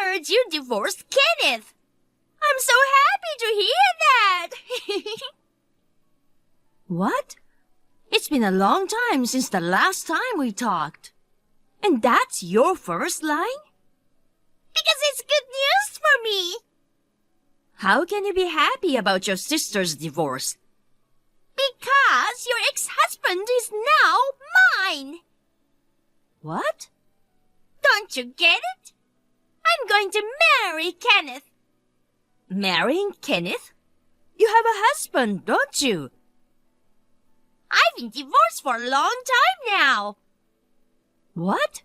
heard you divorced Kenneth. I'm so happy to hear that. What? It's been a long time since the last time we talked. And that's your first line? Because it's good news for me. How can you be happy about your sister's divorce? Because your ex-husband is now mine. What? Don't you get it? I'm going to marry Kenneth. Marrying Kenneth? You have a husband, don't you? I've been divorced for a long time now. What?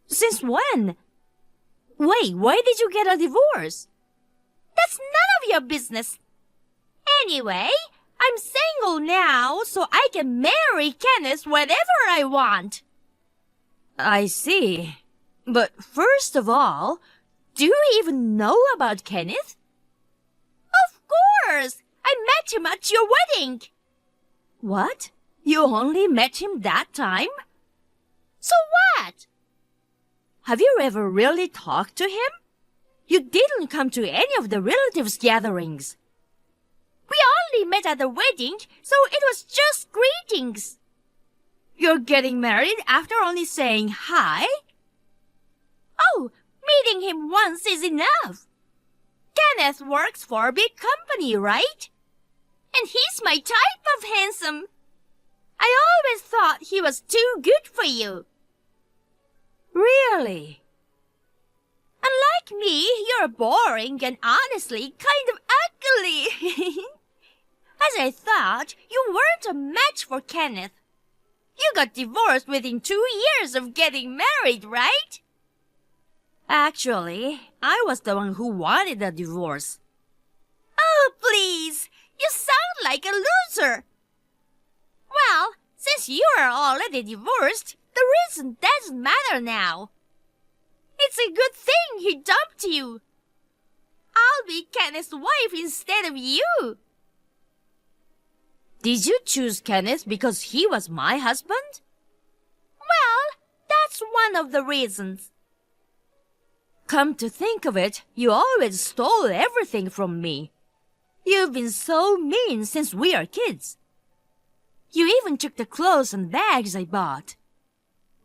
Since when? Wait, why did you get a divorce? That's none of your business. Anyway, I'm single now, so I can marry Kenneth whenever I want. I see. But first of all, do you even know about Kenneth? Of course! I met him at your wedding. What? You only met him that time? So what? Have you ever really talked to him? You didn't come to any of the relatives' gatherings. We only met at the wedding, so it was just greetings. You're getting married after only saying hi? Oh, meeting him once is enough. Kenneth works for a big company, right? And he's my type of handsome. I always thought he was too good for you. Really? Unlike me, you're boring and honestly kind of ugly. As I thought, you weren't a match for Kenneth. You got divorced within 2 years of getting married, right? Actually, I was the one who wanted a divorce. Oh, please! You sound like a loser! Well, since you are already divorced, the reason doesn't matter now. It's a good thing he dumped you. I'll be Kenneth's wife instead of you. Did you choose Kenneth because he was my husband? Well, that's one of the reasons. Come to think of it, you always stole everything from me. You've been so mean since we are kids. You even took the clothes and bags I bought.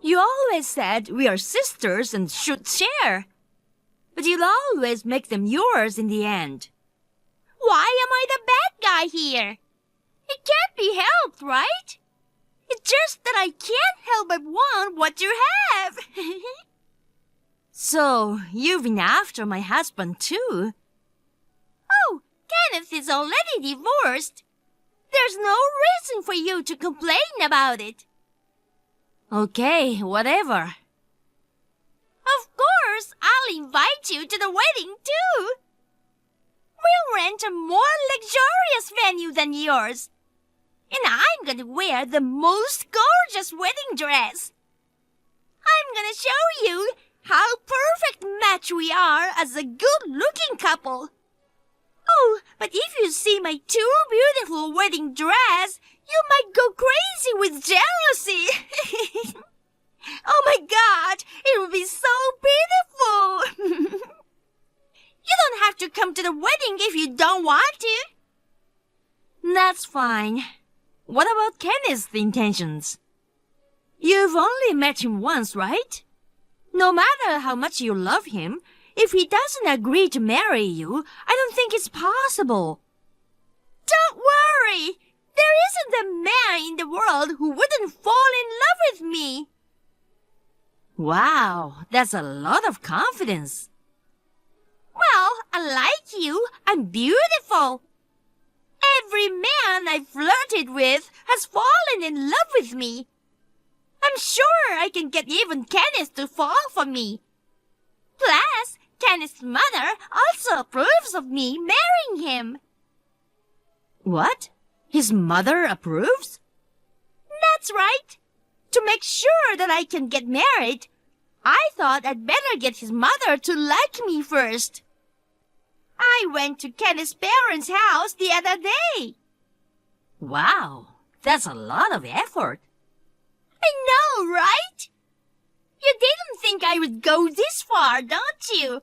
You always said we are sisters and should share. But you'll always make them yours in the end. Why am I the bad guy here? It can't be helped, right? It's just that I can't help but want what you have. So, you've been after my husband too? Oh, Kenneth is already divorced. There's no reason for you to complain about it. Okay, whatever. Of course, I'll invite you to the wedding too. We'll rent a more luxurious venue than yours. And I'm gonna wear the most gorgeous wedding dress. I'm gonna show you how perfect match we are as a good-looking couple. Oh, but if you see my too beautiful wedding dress, you might go crazy with jealousy. Oh my God, it will be so beautiful. You don't have to come to the wedding if you don't want to. That's fine. What about Kenneth's intentions? You've only met him once, right? No matter how much you love him, if he doesn't agree to marry you, I don't think it's possible. Don't worry. There isn't a man in the world who wouldn't fall in love with me. Wow, that's a lot of confidence. Well, unlike you, I'm beautiful. Every man I've flirted with has fallen in love with me. I'm sure I can get even Kenneth to fall for me. Plus, Kenneth's mother also approves of me marrying him. What? His mother approves? That's right. To make sure that I can get married, I thought I'd better get his mother to like me first. I went to Kenneth's parents' house the other day. Wow, that's a lot of effort. I know, right? You didn't think I would go this far, don't you?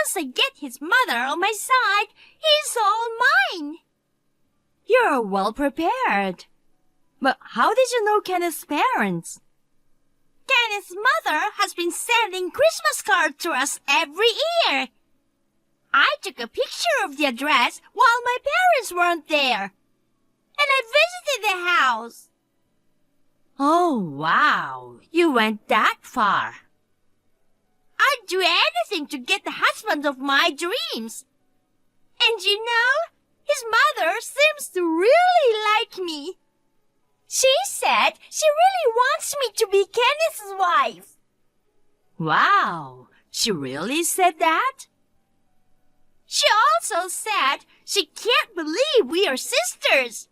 once I get his mother on my side, he's all mine. You're well prepared. But how did you know Kenneth's parents? Kenneth's mother has been sending Christmas cards to us every year. I took a picture of the address while my parents weren't there. And I visited the house. Oh, wow. You went that far. I'd do anything to get the husband of my dreams. And you know, his mother seems to really like me. She said she really wants me to be Kenneth's wife. Wow. She really said that? She also said she can't believe we are sisters.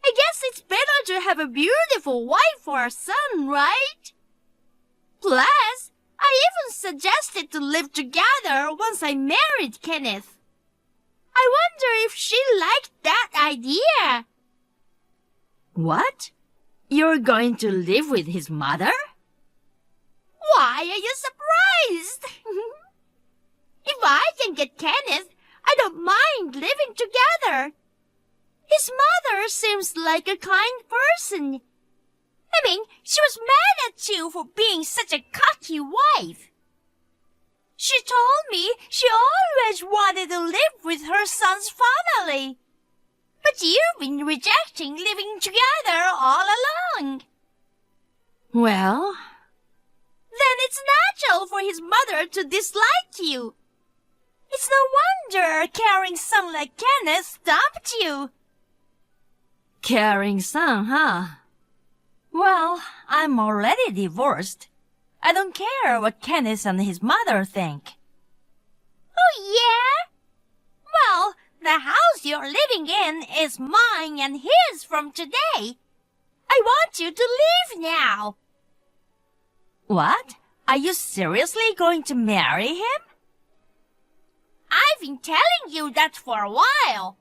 I guess it's better to have a beautiful wife for a son, right? Plus, I even suggested to live together once I married Kenneth. I wonder if she liked that idea. What? You're going to live with his mother? Why are you surprised? If I can get Kenneth, I don't mind living together. His mother seems like a kind person. I mean, she was mad at you for being such a cocky wife. She told me she always wanted to live with her son's family. But you've been rejecting living together all along. Well, then it's natural for his mother to dislike you. It's no wonder a caring son like Kenneth dumped you. caring son, huh? Well, I'm already divorced. I don't care what Kenneth and his mother think. Oh, yeah? Well, the house you're living in is mine and his from today. I want you to leave now. What? Are you seriously going to marry him? I've been telling you that for a while.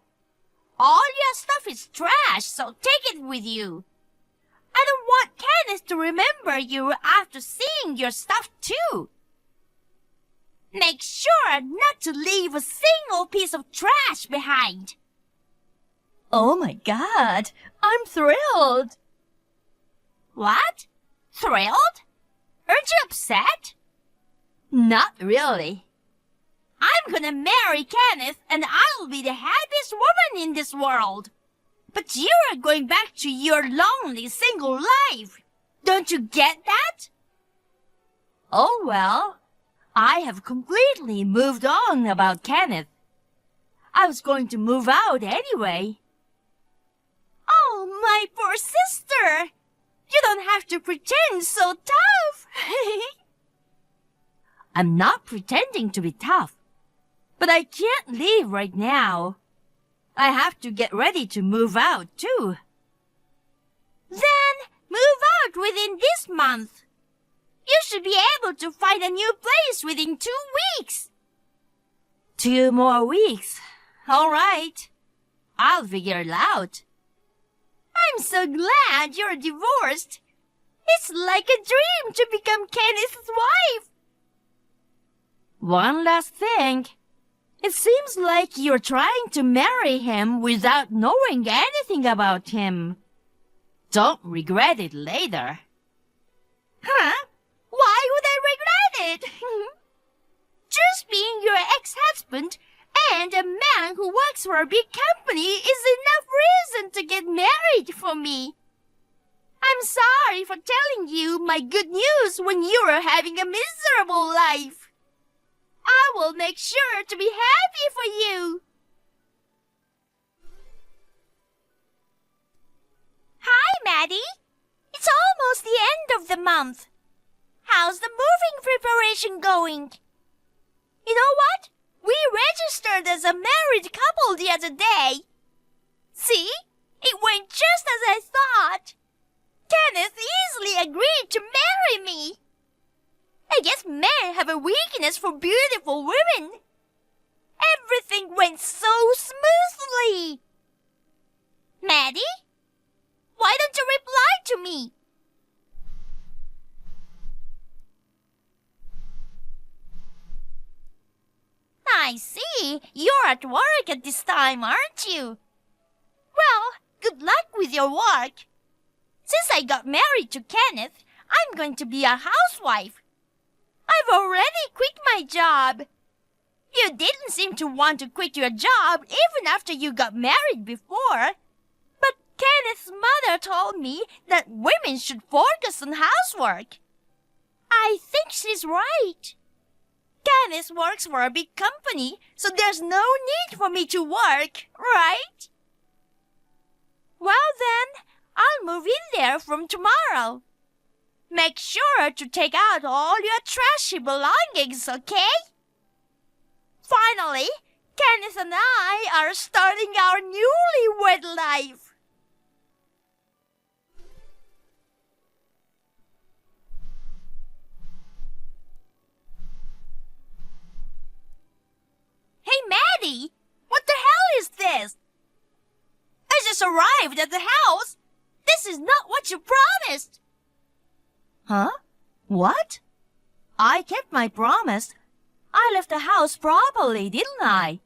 All your stuff is trash, so take it with you. I don't want Kenneth to remember you after seeing your stuff too. Make sure not to leave a single piece of trash behind. Oh my God, I'm thrilled. What? Thrilled? Aren't you upset? Not really. I'm gonna marry Kenneth and I'll be the happiest woman in this world. But you are going back to your lonely single life. Don't you get that? Oh well, I have completely moved on about Kenneth. I was going to move out anyway. Oh, my poor sister. You don't have to pretend so tough. I'm not pretending to be tough, but I can't leave right now. I have to get ready to move out too. Then move out within this month. You should be able to find a new place within 2 weeks. 2 more weeks. All right. I'll figure it out. I'm so glad you're divorced. It's like a dream to become Kenneth's wife. One last thing. It seems like you're trying to marry him without knowing anything about him. Don't regret it later. Huh? Why would I regret it? Just being your ex-husband and a man who works for a big company is enough reason to get married for me. I'm sorry for telling you my good news when you are having a miserable life. I will make sure to be happy for you. Hi, Maddie. It's almost the end of the month. How's the moving preparation going? You know what? We registered as a married couple the other day. See? It went just as I thought. Kenneth easily agreed to marry me. I guess men have a weakness for beautiful women. Everything went so smoothly. Maddie? Why don't you reply to me? I see. You're at work at this time, aren't you? Well, good luck with your work. Since I got married to Kenneth, I'm going to be a housewife. I've already quit my job. You didn't seem to want to quit your job even after you got married before. But Kenneth's mother told me that women should focus on housework. I think she's right. Kenneth works for a big company, so there's no need for me to work, right? Well then, I'll move in there from tomorrow. Make sure to take out all your trashy belongings, okay? Finally, Kenneth and I are starting our newlywed life. Hey, Maddie! What the hell is this? I just arrived at the house. This is not what you promised. Huh? What? I kept my promise. I left the house properly, didn't I?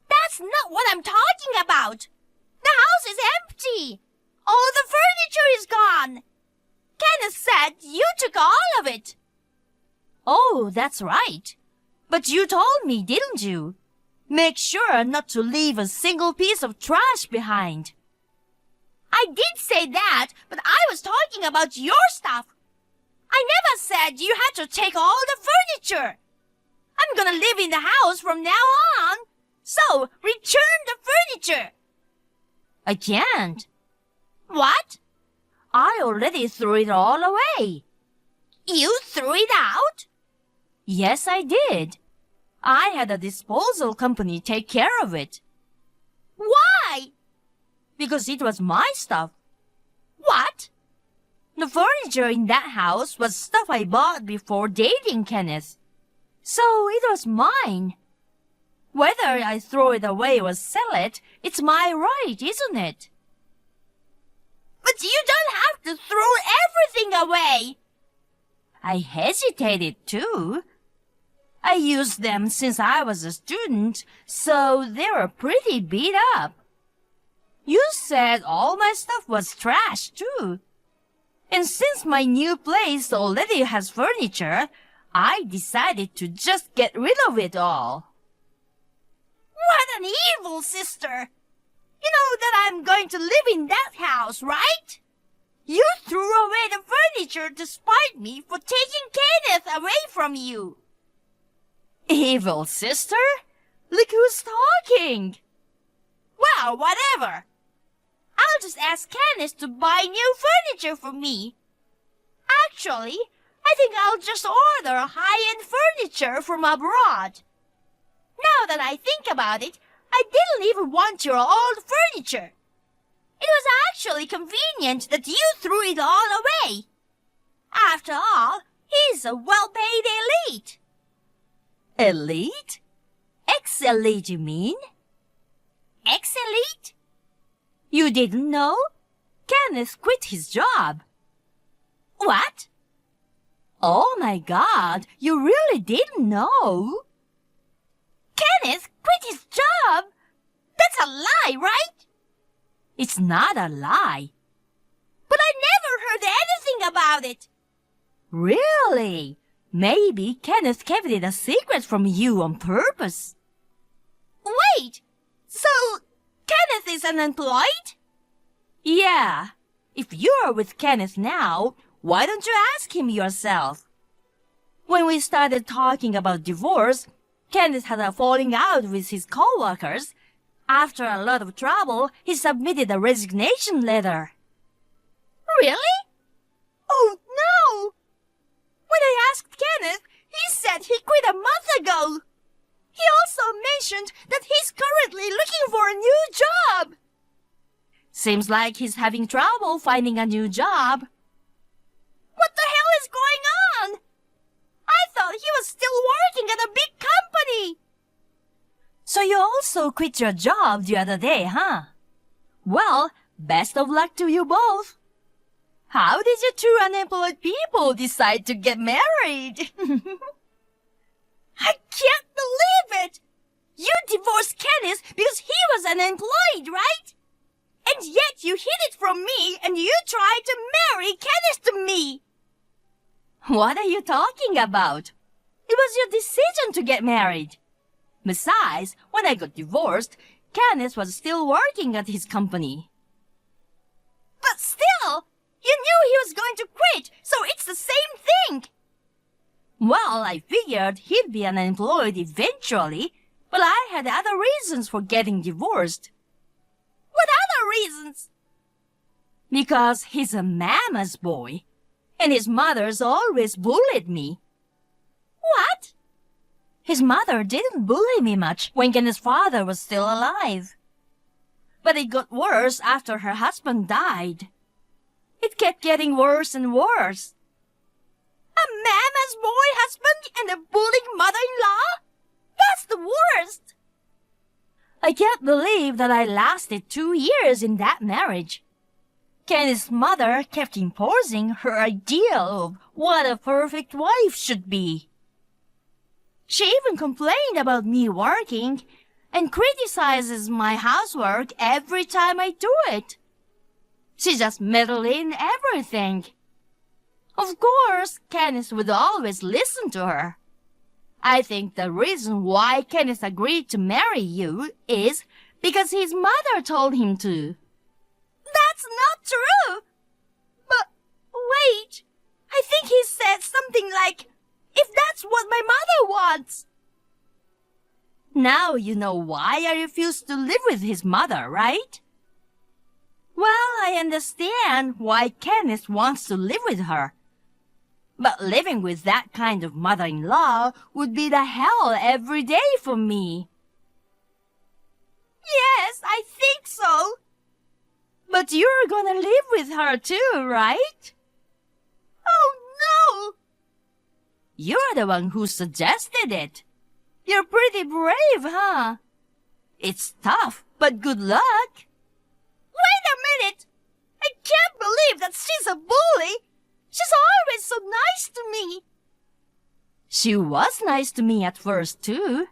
That's not what I'm talking about. The house is empty. All the furniture is gone. Kenneth said you took all of it. Oh, that's right. But you told me, didn't you? Make sure not to leave a single piece of trash behind. I did say that, but I was talking about your stuff. I never said you had to take all the furniture. I'm gonna live in the house from now on. So, return the furniture. I can't. What? I already threw it all away. You threw it out? Yes, I did. I had a disposal company take care of it. Why? Because it was my stuff. What? The furniture in that house was stuff I bought before dating Kenneth. So it was mine. Whether I throw it away or sell it, it's my right, isn't it? But you don't have to throw everything away. I hesitated too. I used them since I was a student, so they were pretty beat up. You said all my stuff was trash too. And since my new place already has furniture, I decided to just get rid of it all. What an evil sister! You know that I'm going to live in that house, right? You threw away the furniture to spite me for taking Kenneth away from you. Evil sister? Look who's talking! Well, whatever. I'll just ask Kenneth to buy new furniture for me. Actually, I think I'll just order high-end furniture from abroad. Now that I think about it, I didn't even want your old furniture. It was actually convenient that you threw it all away. After all, he's a well-paid elite. Elite? Ex-elite, you mean? Ex-elite? You didn't know? Kenneth quit his job. What? Oh my God, you really didn't know? Kenneth quit his job? That's a lie, right? It's not a lie. But I never heard anything about it. Really? Maybe Kenneth kept it a secret from you on purpose. Wait, so Kenneth is unemployed? Yeah. If you're with Kenneth now, why don't you ask him yourself? When we started talking about divorce, Kenneth had a falling out with his co-workers. After a lot of trouble, he submitted a resignation letter. Really? Oh, no! When I asked Kenneth, he said he quit a month ago. He also mentioned that he's currently looking for a new job. Seems like he's having trouble finding a new job. What the hell is going on? I thought he was still working at a big company. So you also quit your job the other day, huh? Well, best of luck to you both. How did you two unemployed people decide to get married? I can't believe it! You divorced Kenneth because he was unemployed, right? And yet you hid it from me and you tried to marry Kenneth to me! What are you talking about? It was your decision to get married. Besides, when I got divorced, Kenneth was still working at his company. But still, you knew he was going to quit, so it's the same thing. Well, I figured he'd be unemployed eventually, but I had other reasons for getting divorced. What other reasons? Because he's a mama's boy, and his mother's always bullied me. What? His mother didn't bully me much when Kenneth's father was still alive. But it got worse after her husband died. It kept getting worse and worse. A mama's boy husband and a bullying mother-in-law? That's the worst! I can't believe that I lasted 2 years in that marriage. Kenneth's mother kept imposing her ideal of what a perfect wife should be. She even complained about me working and criticizes my housework every time I do it. She just meddled in everything. Of course, Kenneth would always listen to her. I think the reason why Kenneth agreed to marry you is because his mother told him to. That's not true! But wait, I think he said something like, if that's what my mother wants. Now you know why I refused to live with his mother, right? Well, I understand why Kenneth wants to live with her. But living with that kind of mother-in-law would be the hell every day for me. Yes, I think so. But you're gonna live with her too, right? Oh, no! You're the one who suggested it. You're pretty brave, huh? It's tough, but good luck. Wait a minute! I can't believe that she's a bully! She's always so nice to me! She was nice to me at first, too.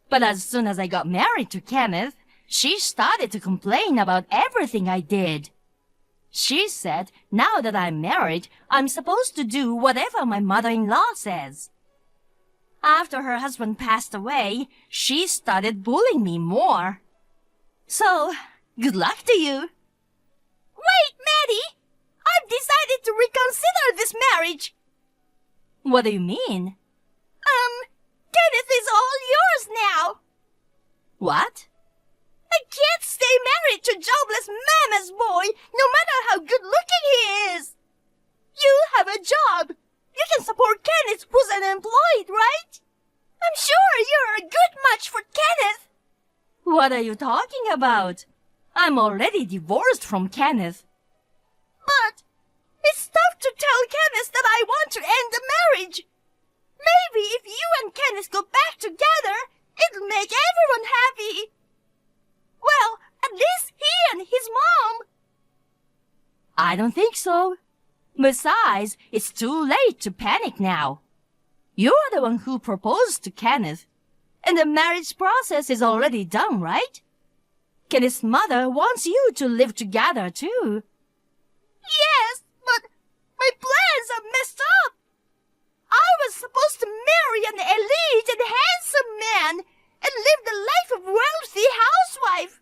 But as soon as I got married to Kenneth, she started to complain about everything I did. She said, now that I'm married, I'm supposed to do whatever my mother-in-law says. After her husband passed away, she started bullying me more. So, good luck to you. Wait, Maddie! I've decided to reconsider this marriage. What do you mean? Kenneth is all yours now. What? I can't stay married to jobless mama's boy, no matter how good-looking he is. You have a job. You can support Kenneth, who's unemployed, right? I'm sure you're a good match for Kenneth. What are you talking about? I'm already divorced from Kenneth. But it's tough to tell Kenneth that I want to end the marriage. Maybe if you and Kenneth go back together, it'll make everyone happy. Well, at least he and his mom. I don't think so. Besides, it's too late to panic now. You're the one who proposed to Kenneth, and the marriage process is already done, right? Kenneth's mother wants you to live together, too. Yes, but my plans are messed up. I was supposed to marry an elite and handsome man and live the life of wealthy housewife.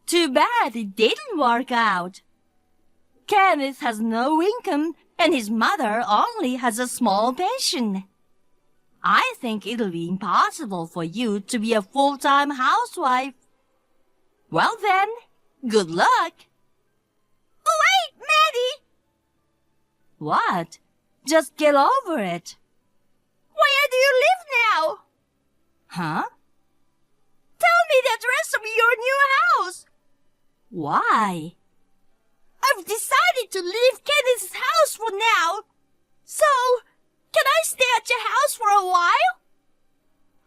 Too bad it didn't work out. Kenneth has no income and his mother only has a small pension. I think it'll be impossible for you to be a full-time housewife. Well then, good luck. Wait, Maddie! What? Just get over it. Where do you live now? Huh? Tell me the address of your new house. Why? I've decided to leave Kenneth's house for now. So, can I stay at your house for a while?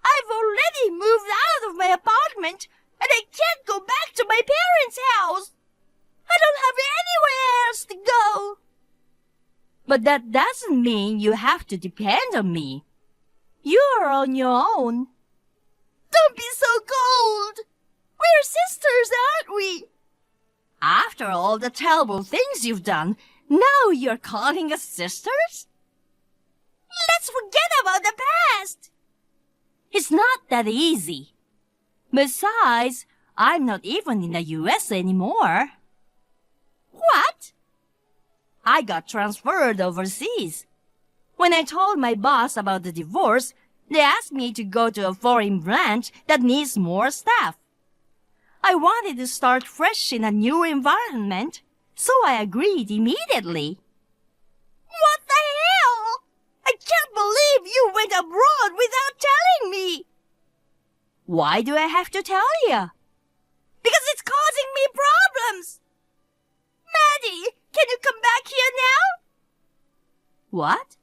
I've already moved out of my apartment and I can't go back to my parents' house. I don't have anywhere else to go. But that doesn't mean you have to depend on me. You're on your own. Don't be so cold. We're sisters, aren't we? After all the terrible things you've done, now you're calling us sisters? Let's forget about the past. It's not that easy. Besides, I'm not even in the US anymore. What? I got transferred overseas. When I told my boss about the divorce, they asked me to go to a foreign branch that needs more staff. I wanted to start fresh in a new environment, so I agreed immediately. What the hell? I can't believe you went abroad without telling me. Why do I have to tell you? Because it's causing me problems. Maddie, can you come back here now? What?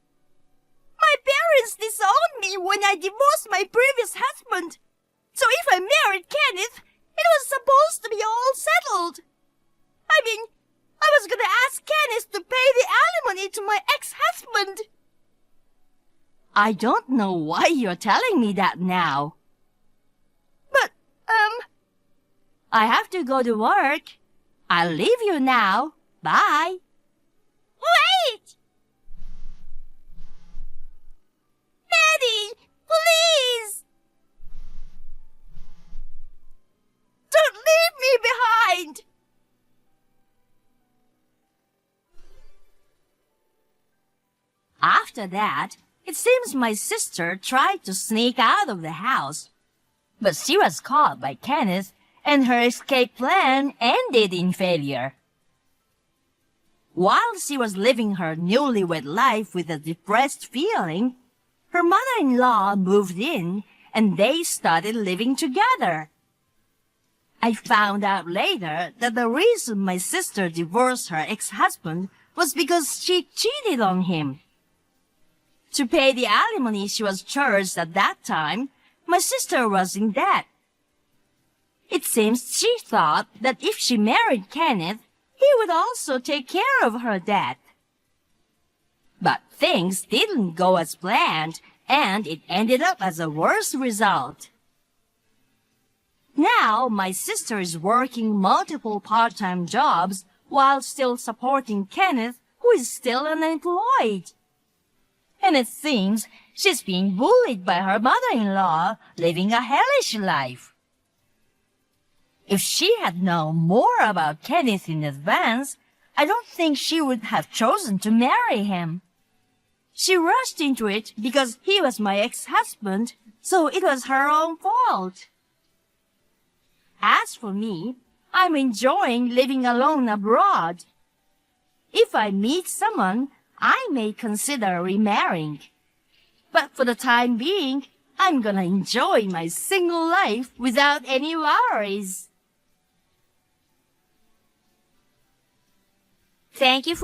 My parents disowned me when I divorced my previous husband. So if I married Kenneth, it was supposed to be all settled. I mean, I was gonna ask Kenneth to pay the alimony to my ex-husband. I don't know why you're telling me that now. But, I have to go to work. I'll leave you now. Bye. Wait! Maddie, please! Don't leave me behind! After that, it seems my sister tried to sneak out of the house. But she was caught by Kenneth, and her escape plan ended in failure. While she was living her newlywed life with a depressed feeling, her mother-in-law moved in, and they started living together. I found out later that the reason my sister divorced her ex-husband was because she cheated on him. To pay the alimony she was charged at that time, my sister was in debt. It seems she thought that if she married Kenneth, he would also take care of her debt. But things didn't go as planned, and it ended up as a worse result. Now, my sister is working multiple part-time jobs while still supporting Kenneth, who is still unemployed. And it seems she's being bullied by her mother-in-law, living a hellish life. If she had known more about Kenneth in advance, I don't think she would have chosen to marry him. She rushed into it because he was my ex-husband, so it was her own fault. As for me, I'm enjoying living alone abroad. If I meet someone, I may consider remarrying. But for the time being, I'm gonna enjoy my single life without any worries. Thank you for